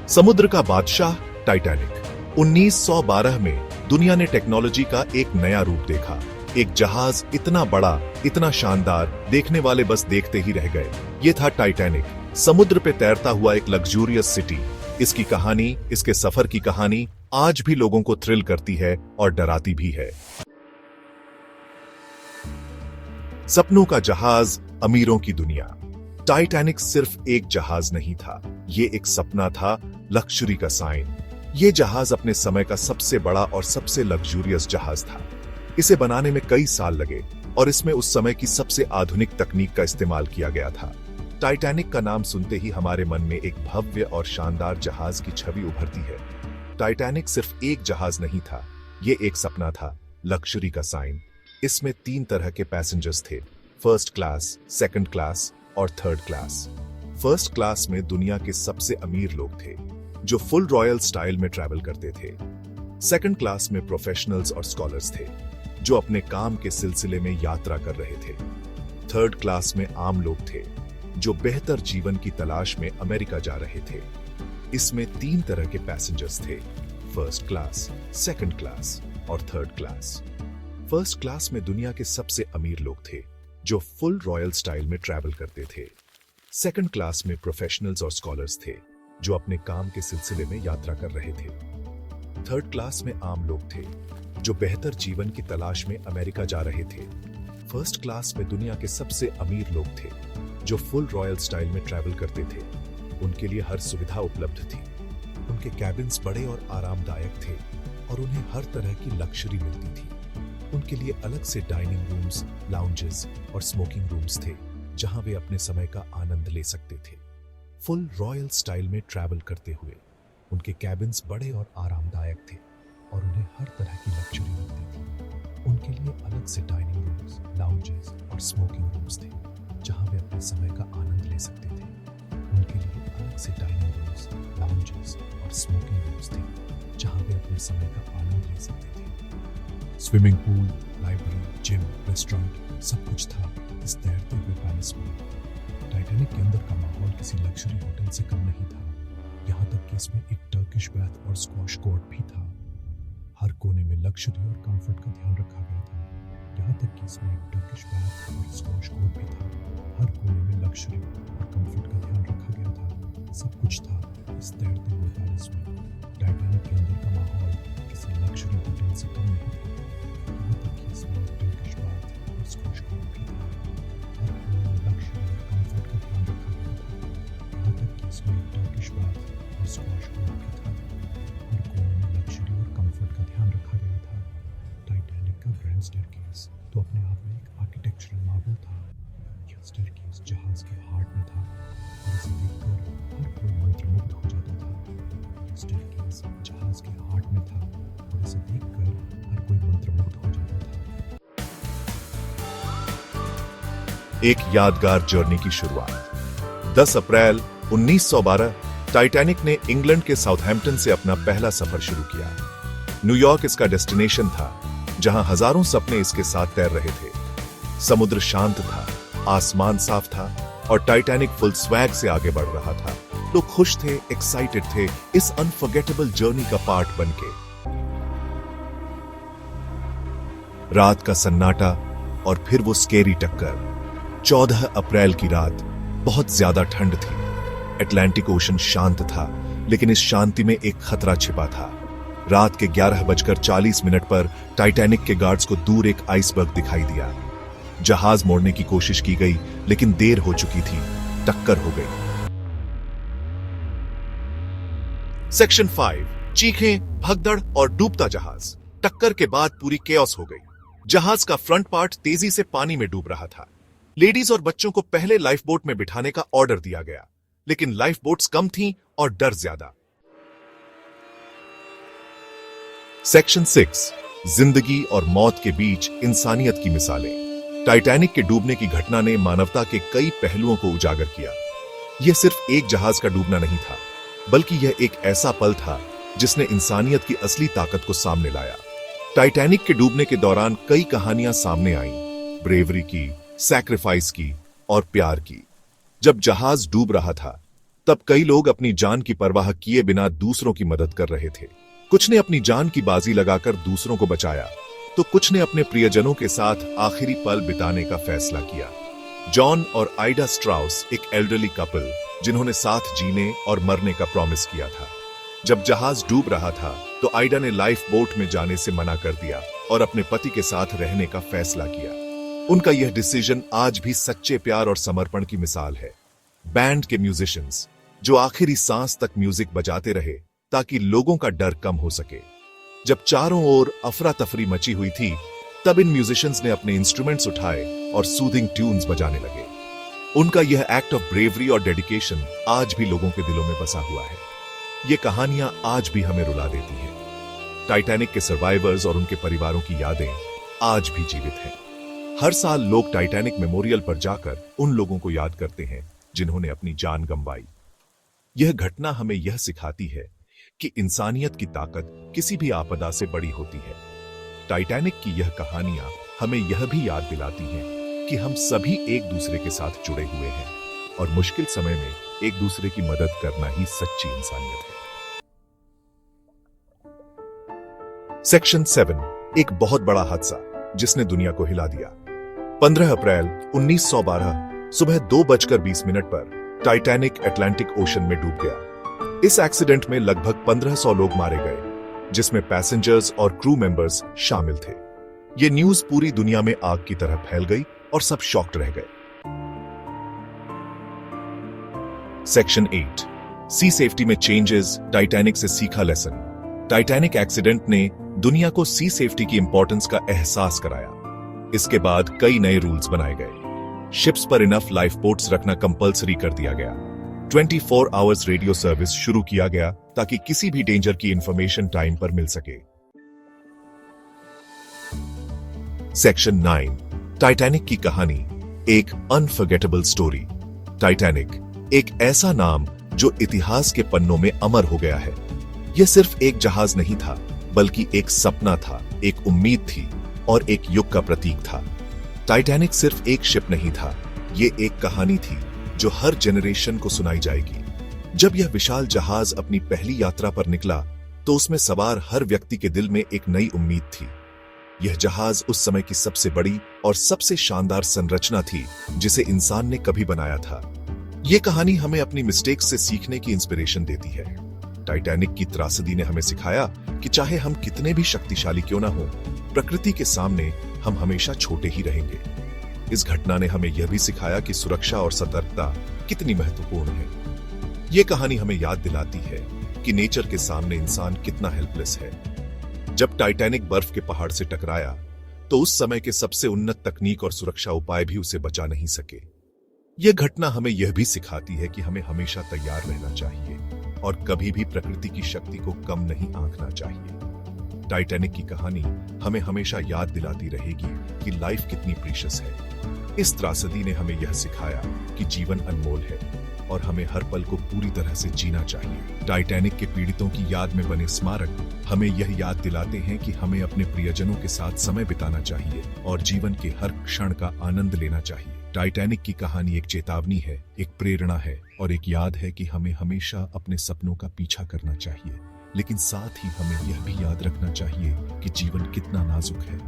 समुद्र का बादशाह टाइटैनिक। 1912 में दुनिया ने टेक्नोलॉजी का एक नया रूप देखा। एक जहाज इतना बड़ा, इतना शानदार, देखने वाले बस देखते ही रह गए। ये था टाइटैनिक, समुद्र पे तैरता हुआ एक लग्जूरियस सिटी। इसकी कहानी, इसके सफर की कहानी आज भी लोगों को थ्रिल करती है और डराती भी है। सपनों का जहाज, अमीरों की दुनिया। टाइटैनिक सिर्फ एक जहाज नहीं था, ये एक सपना था, लग्जरी का साइन। ये जहाज अपने समय का सबसे बड़ा और सबसे लग्जूरियस जहाज था। इसे बनाने में कई साल लगे और इसमें उस समय की सबसे आधुनिक तकनीक का इस्तेमाल किया गया था। टाइटैनिक का नाम सुनते ही हमारे मन में एक भव्य और शानदार जहाज की छवि उभरती है। टाइटैनिक सिर्फ एक जहाज नहीं था, ये एक सपना था, लग्जरी का साइन। इसमें 3 तरह के पैसेंजर्स थे, फर्स्ट क्लास, सेकंड क्लास और थर्ड क्लास। फर्स्ट क्लास में दुनिया के सबसे अमीर लोग थे, जो फुल रॉयल स्टाइल में ट्रैवल करते थे। सेकंड क्लास में प्रोफेशनल्स और स्कॉलर्स थे, जो अपने काम के सिलसिले में यात्रा कर रहे थे। थर्ड क्लास में आम लोग थे, जो बेहतर जीवन की तलाश में अमेरिका जा रहे थे। इसमें 3 तरह के पैसेंजर्स थे, फर्स्ट क्लास, सेकंड क्लास और थर्ड क्लास। फर्स्ट क्लास में दुनिया के सबसे अमीर लोग थे, जो फुल रॉयल स्टाइल में ट्रैवल करते थे। सेकंड क्लास में प्रोफेशनल्स और स्कॉलर्स थे, जो अपने काम के सिलसिले में यात्रा कर रहे थे। थर्ड क्लास में आम लोग थे, जो बेहतर जीवन की तलाश में अमेरिका जा रहे थे। फर्स्ट क्लास में दुनिया के सबसे अमीर लोग थे, जो फुल रॉयल स्टाइल में ट्रैवल करते थे। उनके लिए हर सुविधा उपलब्ध थी। उनके कैबिन्स बड़े और आरामदायक थे और उन्हें हर तरह की लग्जरी मिलती थी। उनके लिए अलग से डाइनिंग रूम्स, लाउंजेस और स्मोकिंग रूम्स थे, जहां वे अपने समय का आनंद ले सकते थे। फुल रॉयल स्टाइल में ट्रैवल करते हुए उनके कैबिन्स बड़े और आरामदायक थे और उन्हें हर तरह की लग्जरी मिलती थी। उनके लिए अलग से डाइनिंग रूम्स, लाउंजेस और स्मोकिंग रूम्स थे, जहां वे अपने समय का आनंद ले सकते थे। उनके लिए अलग से डाइनिंग रूम्स, लाउंजेस और स्मोकिंग रूम्स थे, जहां वे अपने समय का आनंद ले सकते थे। Swimming pool, library, gym, restaurant, सब कुछ था इस तैरते हुए पैलेस में। टाइटैनिक के अंदर का माहौल किसी लग्जरी होटल से कम नहीं था। यहाँ तक कि इसमें एक टर्किश बैथ और स्क्वॉश कोर्ट भी था। हर कोने में लग्जरी और कंफर्ट का ध्यान रखा गया था। यहाँ तक कि इसमें एक टर्किश बैथ और स्क्वॉश कोर्ट भी था। हर कोने में लग्जरी और कंफर्ट का ध्यान रखा गया था। सब कुछ था इस तैरते हुए पैलेस में। टाइटैनिक के अंदर का माहौल किसी लग्जरी होटल से कम नहीं था। यहाँ तक कि इसमें एक टर्किश बैथ और स्क्वॉश कोर्ट भी था। हर कोने में लग्जरी और कंफर्ट का ध्यान रखा गया था। यहाँ तक कि इसमें एक टर्किश बैथ और स्क्वॉश कोर्ट भी था। हर कोने में लग्जरी और कंफर्ट का ध्यान रखा गया था। टाइटैनिक का ग्रैंड स्टेयरकेस तो अपने आप में एक आर्किटेक्चरल मार्वल था। यह स्टेयरकेस जहाज के हार्ट में था और इसे देखकर हर कोई मंत्रमुग्ध हो जाता था। यह स्टेयरकेस जहाज के हार्ट में था और इसे देखकर हर कोई मंत्रमुग्ध हो जाता था। एक यादगार जर्नी की शुरुआत। 10 अप्रैल 1912 टाइटैनिक ने इंग्लैंड के साउथहैम्पटन से अपना पहला सफर शुरू किया। न्यूयॉर्क इसका डेस्टिनेशन था, जहां हजारों सपने इसके साथ तैर रहे थे। समुद्र शांत था, आसमान साफ था और टाइटैनिक फुल स्वैग से आगे बढ़ रहा था। लोग खुश थे, एक्साइटेड थे इस अनफॉरगेटेबल जर्नी का पार्ट बनके। रात का सन्नाटा और फिर वो स्केरी टक्कर। 14 अप्रैल की रात, बहुत ज्यादा ठंड थी। अटलांटिक ओशन शांत था, लेकिन इस शांति में एक खतरा छिपा था। रात के 11:40 पर टाइटैनिक के गार्ड्स को दूर एक आइसबर्ग दिखाई दिया। जहाज मोड़ने की कोशिश की गई, लेकिन देर हो चुकी थी, टक्कर हो गई। सेक्शन 5, चीखें, भगदड़ और डूबता जहाज। टक्कर के बाद पूरी केओस हो गई। जहाज का फ्रंट पार्ट तेजी से पानी में डूब रहा था। लेडीज और बच्चों को पहले लाइफ बोट में बिठाने का ऑर्डर दिया गया, लेकिन लाइफ बोट्स कम थीं और डर ज्यादा। सेक्शन 6, जिंदगी और मौत के बीच इंसानियत की मिसालें। टाइटैनिक के डूबने की घटना ने मानवता के कई पहलुओं को उजागर किया। यह सिर्फ एक जहाज का डूबना नहीं था, बल्कि यह एक ऐसा पल था जिसने इंसानियत की असली ताकत को सामने लाया। टाइटैनिक के डूबने के दौरान कई कहानियां सामने आईं, ब्रेवरी की, सैक्रिफाइस की और प्यार की। जब जहाज डूब रहा था, तब कई लोग अपनी जान की परवाह किए बिना दूसरों की मदद कर रहे थे। कुछ ने अपनी जान की बाजी लगाकर दूसरों को बचाया, तो कुछ ने अपने प्रियजनों के साथ आखिरी पल बिताने का फैसला किया। जॉन और आइडा स्ट्राउस एक एल्डरली कपल जिन्होंने साथ जीने और मरने का प्रॉमिस किया था। जब जहाज डूब रहा था तो आइडा ने लाइफ बोट में जाने से मना कर दिया और अपने पति के साथ रहने का फैसला किया। उनका यह डिसीजन आज भी सच्चे प्यार और समर्पण की मिसाल है। बैंड के म्यूजिशियंस जो आखिरी सांस तक म्यूजिक बजाते रहे ताकि लोगों का डर कम हो सके। जब चारों ओर अफरा तफरी मची हुई थी, तब इन म्यूजिशियंस ने अपने इंस्ट्रूमेंट्स उठाए और सूदिंग ट्यून्स बजाने लगे। उनका यह एक्ट ऑफ ब्रेवरी और डेडिकेशन आज भी लोगों के दिलों में बसा हुआ है। ये कहानियां आज भी हमें रुला देती हैं। टाइटैनिक के सर्वाइवर्स और उनके परिवारों की यादें आज भी जीवित हैं। हर साल लोग टाइटैनिक मेमोरियल पर जाकर उन लोगों को याद करते हैं जिन्होंने अपनी जान गंवाई। यह घटना हमें यह सिखाती है कि इंसानियत की ताकत किसी भी आपदा से बड़ी होती है। टाइटैनिक की यह कहानियां हमें यह भी याद दिलाती हैं कि हम सभी एक दूसरे के साथ जुड़े हुए हैं और मुश्किल समय में एक दूसरे की मदद करना ही सच्ची इंसानियत है। सेक्शन 7, एक बहुत बड़ा हादसा जिसने दुनिया को हिला दिया। 15 अप्रैल 1912 सुबह 2:20 पर टाइटैनिक अटलांटिक ओशन में डूब गया। इस एक्सीडेंट में लगभग 1500 लोग मारे गए, जिसमें पैसेंजर्स और क्रू मेंबर्स शामिल थे। यह न्यूज पूरी दुनिया में आग की तरह फैल गई और सब शॉक्ड रह गए। सेक्शन 8, सी सेफ्टी में चेंजेस, टाइटैनिक से सीखा लेसन। टाइटैनिक एक्सीडेंट ने दुनिया को सी सेफ्टी की इंपॉर्टेंस का एहसास कराया। इसके बाद कई नए रूल्स बनाए गए। शिप्स पर इनफ लाइफ बोट्स रखना कंपल्सरी कर दिया गया। 24 आवर्स रेडियो सर्विस शुरू किया गया ताकि किसी भी डेंजर की इंफॉर्मेशन टाइम पर मिल सके। सेक्शन 9, टाइटैनिक की कहानी, एक अनफॉरगेटेबल स्टोरी। टाइटैनिक एक ऐसा नाम जो इतिहास के पन्नों में अमर हो गया है। यह सिर्फ एक जहाज नहीं था, बल्कि एक सपना था, एक उम्मीद थी और एक युग का प्रतीक था। टाइटैनिक सिर्फ एक शिप नहीं था, ये एक कहानी थी जो हर जनरेशन को सुनाई जाएगी। जब यह विशाल जहाज अपनी पहली यात्रा पर निकला, तो उसमें सवार हर व्यक्ति के दिल में एक नई उम्मीद थी। यह जहाज उस समय की सबसे बड़ी और सबसे शानदार संरचना थी जिसे इंसान ने कभी बनाया था। यह कहानी हमें अपनी मिस्टेक्स से सीखने की इंस्पिरेशन देती है। टाइटैनिक की त्रासदी ने हमें सिखाया कि चाहे हम कितने भी शक्तिशाली क्यों ना हो, प्रकृति के सामने हम हमेशा छोटे ही रहेंगे। इस घटना ने हमें यह भी सिखाया कि सुरक्षा और सतर्कता कितनी महत्वपूर्ण है। यह कहानी हमें याद दिलाती है कि नेचर के सामने इंसान कितना हेल्पलेस है। जब टाइटैनिक बर्फ के पहाड़ से टकराया, तो उस समय के सबसे उन्नत तकनीक और सुरक्षा उपाय भी उसे बचा नहीं सके। यह घटना हमें यह भी सिखाती है कि हमें हमेशा तैयार रहना चाहिए और कभी भी प्रकृति की शक्ति को कम नहीं आंकना चाहिए। टाइटैनिक की कहानी हमें हमेशा याद दिलाती रहेगी कि लाइफ कितनी प्रीशियस है। इस त्रासदी ने हमें यह सिखाया कि जीवन अनमोल है और हमें हर पल को पूरी तरह से जीना चाहिए। टाइटैनिक के पीड़ितों की याद में बने स्मारक हमें यह याद दिलाते हैं कि हमें अपने प्रियजनों के साथ समय बिताना चाहिए और जीवन के हर क्षण का आनंद लेना चाहिए। टाइटैनिक की कहानी एक चेतावनी है, एक प्रेरणा है और एक याद है कि हमें हमेशा अपने सपनों का पीछा करना चाहिए, लेकिन साथ ही हमें यह भी याद रखना चाहिए कि जीवन कितना नाजुक है